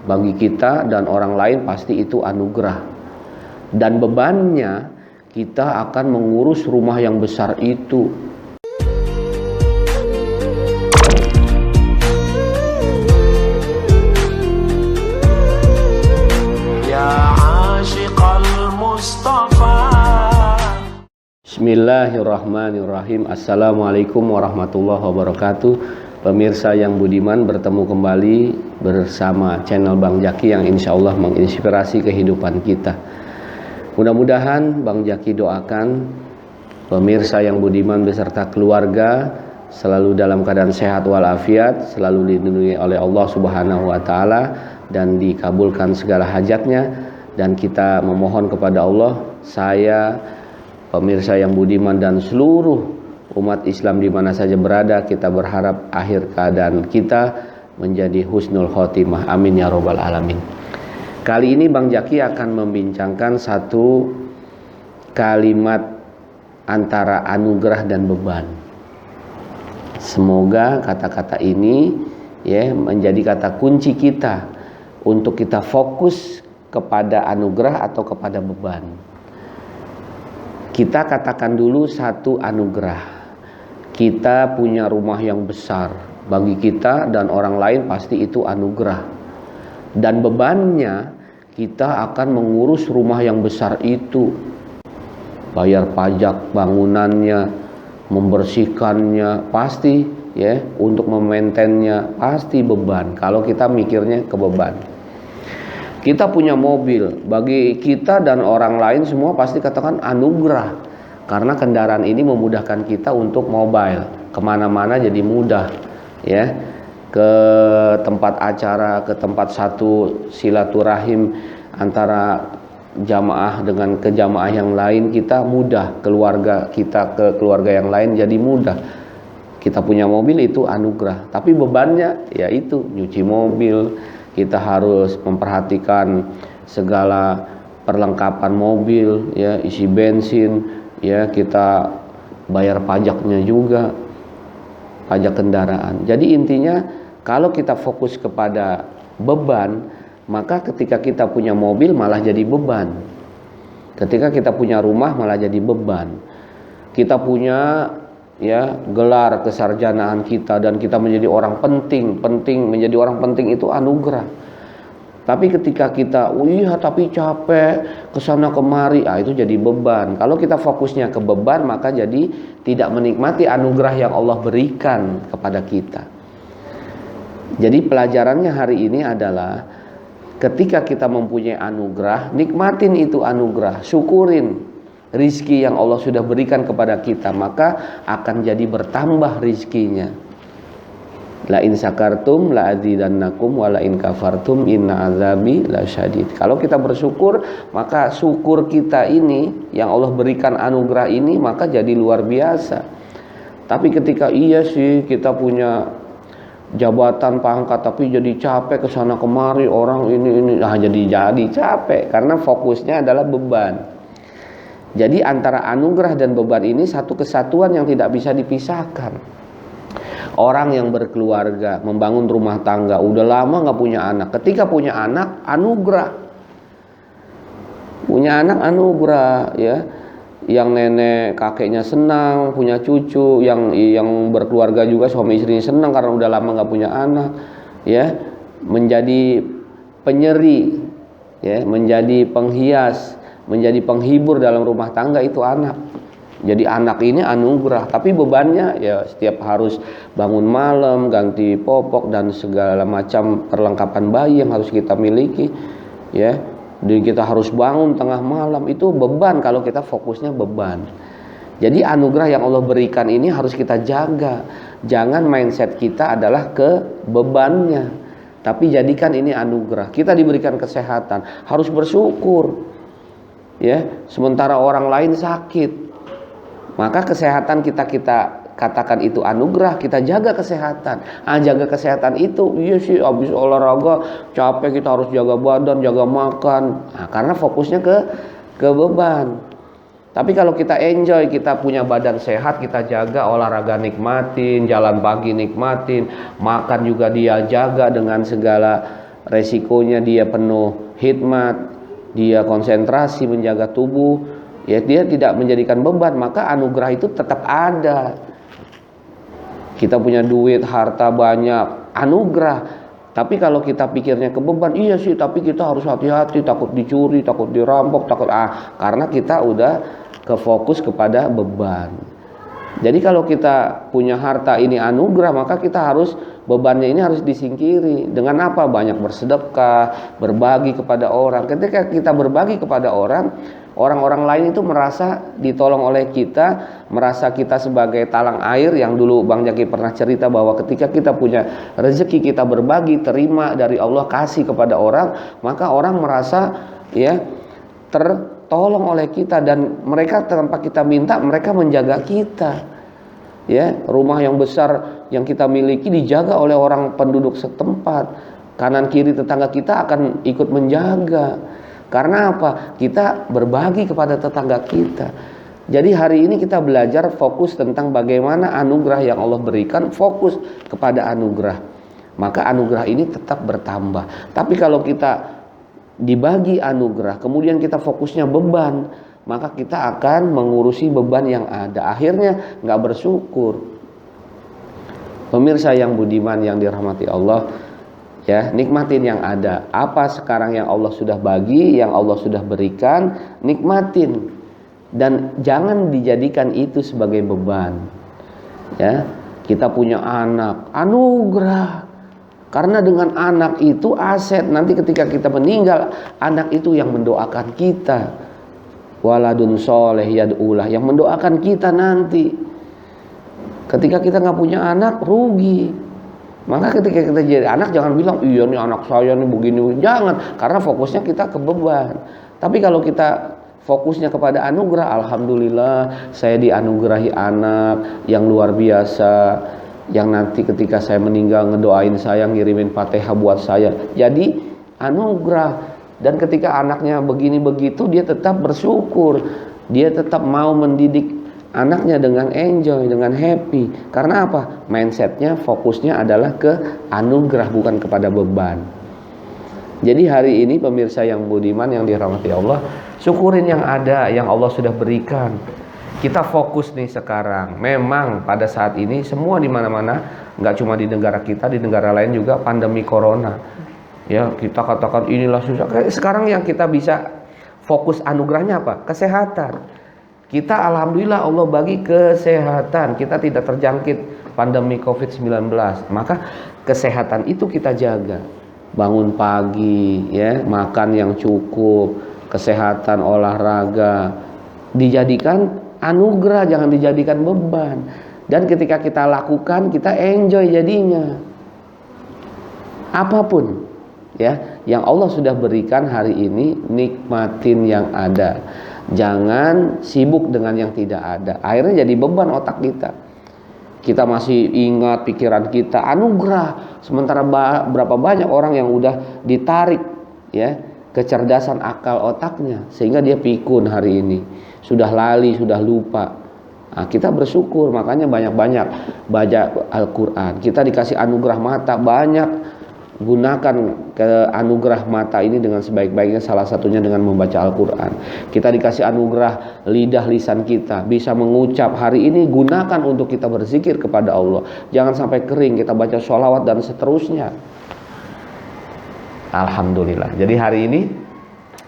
Bagi kita dan orang lain pasti itu anugerah. Dan bebannya kita akan mengurus rumah yang besar itu. Bismillahirrahmanirrahim. Assalamualaikum warahmatullahi wabarakatuh. Pemirsa yang budiman, bertemu kembali bersama channel Bang Jaki yang insya Allah menginspirasi kehidupan kita. Mudah-mudahan Bang Jaki doakan pemirsa yang budiman beserta keluarga selalu dalam keadaan sehat walafiat, selalu dilindungi oleh Allah Subhanahu wa Ta'ala, dan dikabulkan segala hajatnya. Dan kita memohon kepada Allah, saya, pemirsa yang budiman, dan seluruh umat Islam di mana saja berada, kita berharap akhir keadaan kita menjadi husnul khotimah. Amin ya robbal alamin. Kali ini Bang Jaki akan membincangkan satu kalimat antara anugerah dan beban. Semoga kata-kata ini menjadi kata kunci kita untuk kita fokus kepada anugerah atau kepada beban. Kita katakan dulu satu anugerah. Kita punya rumah yang besar. Bagi kita dan orang lain pasti itu anugerah. Dan bebannya kita akan mengurus rumah yang besar itu. Bayar pajak bangunannya, membersihkannya, pasti untuk memaintennya pasti beban. Kalau kita mikirnya ke beban. Kita punya mobil, bagi kita dan orang lain semua pasti katakan anugerah, karena kendaraan ini memudahkan kita untuk mobile, kemana-mana jadi mudah, ke tempat acara, ke tempat satu silaturahim antara jamaah dengan ke jamaah yang lain kita mudah, keluarga kita ke keluarga yang lain jadi mudah. Kita punya mobil itu anugerah, tapi bebannya yaitu nyuci mobil. Kita harus memperhatikan segala perlengkapan mobil, isi bensin, kita bayar pajaknya juga, pajak kendaraan. Jadi intinya kalau kita fokus kepada beban, maka ketika kita punya mobil malah jadi beban. Ketika kita punya rumah malah jadi beban. Kita punya gelar kesarjanaan kita dan kita menjadi orang penting menjadi orang penting itu anugerah. Tapi ketika kita tapi capek kesana kemari, itu jadi beban. Kalau kita fokusnya ke beban, maka jadi tidak menikmati anugerah yang Allah berikan kepada kita. Jadi pelajarannya hari ini adalah ketika kita mempunyai anugerah, nikmatin itu anugerah, syukurin rizki yang Allah sudah berikan kepada kita, maka akan jadi bertambah rizkinya. La in sakartum la azidannakum wa la in kafartum inna azabi lasyadid. Kalau kita bersyukur, maka syukur kita ini yang Allah berikan anugerah ini maka jadi luar biasa. Tapi ketika kita punya jabatan pangkat tapi jadi capek kesana kemari orang ini jadi capek karena fokusnya adalah beban. Jadi antara anugerah dan beban ini satu kesatuan yang tidak bisa dipisahkan. Orang yang berkeluarga, membangun rumah tangga, udah lama gak punya anak. Ketika punya anak, anugerah. Punya anak anugerah, Yang nenek kakeknya senang, punya cucu. Yang berkeluarga juga suami istrinya senang karena udah lama gak punya anak. Menjadi penyeri, menjadi penghias, menjadi penghibur dalam rumah tangga itu anak. Jadi anak ini anugerah, tapi bebannya setiap harus bangun malam, ganti popok dan segala macam perlengkapan bayi yang harus kita miliki, Dan kita harus bangun tengah malam, itu beban kalau kita fokusnya beban. Jadi anugerah yang Allah berikan ini harus kita jaga. Jangan mindset kita adalah ke bebannya, tapi jadikan ini anugerah. Kita diberikan kesehatan, harus bersyukur. Sementara orang lain sakit, maka kesehatan kita katakan itu anugerah. Kita jaga kesehatan. Jaga kesehatan itu habis olahraga capek, kita harus jaga badan, jaga makan. Karena fokusnya ke beban. Tapi kalau kita enjoy, kita punya badan sehat, kita jaga, olahraga nikmatin, jalan pagi nikmatin, makan juga dia jaga dengan segala resikonya dia penuh hikmat, dia konsentrasi menjaga tubuh, ya dia tidak menjadikan beban, maka anugerah itu tetap ada. Kita punya duit, harta banyak, anugerah. Tapi kalau kita pikirnya ke beban, iya sih, tapi kita harus hati-hati, takut dicuri, takut dirampok, karena kita udah kefokus kepada beban. Jadi kalau kita punya harta ini anugerah, maka kita harus bebannya ini harus disingkiri. Dengan apa? Banyak bersedekah, berbagi kepada orang. Ketika kita berbagi kepada orang, orang-orang lain itu merasa ditolong oleh kita, merasa kita sebagai talang air. Yang dulu Bang Jaki pernah cerita bahwa ketika kita punya rezeki, kita berbagi, terima dari Allah, kasih kepada orang, maka orang merasa ya tertolong oleh kita, dan mereka tanpa kita minta mereka menjaga kita. Ya, rumah yang besar yang kita miliki dijaga oleh orang penduduk setempat. Kanan kiri tetangga kita akan ikut menjaga. Karena apa? Kita berbagi kepada tetangga kita. Jadi hari ini kita belajar fokus tentang bagaimana anugerah yang Allah berikan, fokus kepada anugerah. Maka anugerah ini tetap bertambah. Tapi kalau kita dibagi anugerah, kemudian kita fokusnya beban, maka kita akan mengurusi beban yang ada. Akhirnya nggak bersyukur. Pemirsa yang budiman yang dirahmati Allah, ya, nikmatin yang ada. Apa sekarang yang Allah sudah bagi, yang Allah sudah berikan, nikmatin. Dan jangan dijadikan itu sebagai beban. Ya, kita punya anak, anugerah. Karena dengan anak itu aset. Nanti ketika kita meninggal, anak itu yang mendoakan kita. Waladun soleh yad'ulah, yang mendoakan kita nanti. Ketika kita nggak punya anak, rugi. Maka ketika kita jadi anak, jangan bilang iya nih anak saya nih begini. Jangan, karena fokusnya kita ke beban. Tapi kalau kita fokusnya kepada anugerah, alhamdulillah saya dianugerahi anak yang luar biasa, yang nanti ketika saya meninggal ngedoain saya, ngirimin Fatihah buat saya. Jadi anugerah. Dan ketika anaknya begini begitu, dia tetap bersyukur, dia tetap mau mendidik anaknya dengan enjoy, dengan happy. Karena apa? Mindsetnya, fokusnya adalah ke anugerah, bukan kepada beban. Jadi hari ini pemirsa yang budiman yang dirahmati Allah, syukurin yang ada, yang Allah sudah berikan. Kita fokus nih sekarang. Memang pada saat ini semua di mana-mana, nggak cuma di negara kita, di negara lain juga pandemi corona. Ya, kita katakan inilah susah. Sekarang yang kita bisa fokus anugerahnya apa? Kesehatan. Kita alhamdulillah Allah bagi kesehatan. Kita tidak terjangkit pandemi COVID-19. Maka kesehatan itu kita jaga. Bangun pagi, ya, makan yang cukup, kesehatan, olahraga. Dijadikan anugerah, jangan dijadikan beban. Dan ketika kita lakukan, kita enjoy jadinya. Apapun ya yang Allah sudah berikan hari ini, nikmatin yang ada. Jangan sibuk dengan yang tidak ada. Akhirnya jadi beban otak kita. Kita masih ingat pikiran kita anugerah, sementara berapa banyak orang yang udah ditarik ya kecerdasan akal otaknya sehingga dia pikun hari ini, sudah lali, sudah lupa. Nah, kita bersyukur, makanya banyak-banyak baca Al-Quran. Kita dikasih anugerah mata banyak. Gunakan ke anugerah mata ini dengan sebaik-baiknya, salah satunya dengan membaca Al-Quran. Kita dikasih anugerah lidah lisan kita, bisa mengucap. Hari ini gunakan untuk kita berzikir kepada Allah. Jangan sampai kering, kita baca sholawat dan seterusnya. Alhamdulillah. Jadi hari ini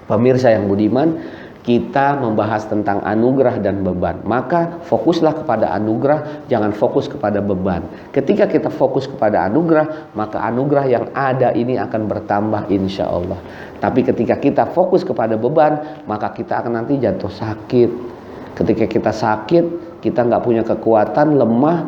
pemirsa yang budiman, kita membahas tentang anugerah dan beban. Maka fokuslah kepada anugerah, jangan fokus kepada beban. Ketika kita fokus kepada anugerah, maka anugerah yang ada ini akan bertambah insya Allah. Tapi ketika kita fokus kepada beban, maka kita akan nanti jatuh sakit. Ketika kita sakit, kita nggak punya kekuatan, lemah,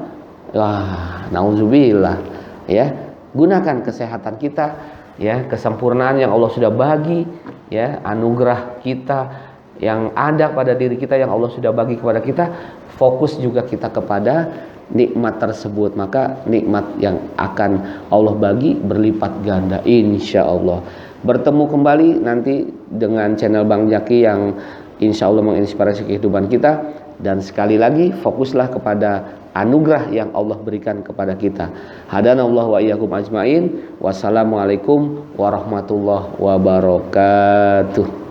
wah, nauzubillah. Ya, gunakan kesehatan kita, ya, kesempurnaan yang Allah sudah bagi, ya, anugerah kita yang ada pada diri kita yang Allah sudah bagi kepada kita, fokus juga kita kepada nikmat tersebut. Maka nikmat yang akan Allah bagi berlipat ganda insya Allah. Bertemu kembali nanti dengan channel Bang Jaki yang insya Allah menginspirasi kehidupan kita. Dan sekali lagi fokuslah kepada anugerah yang Allah berikan kepada kita. Hadanallahu wa iyyakum ajmain. Wassalamualaikum warahmatullahi wabarakatuh.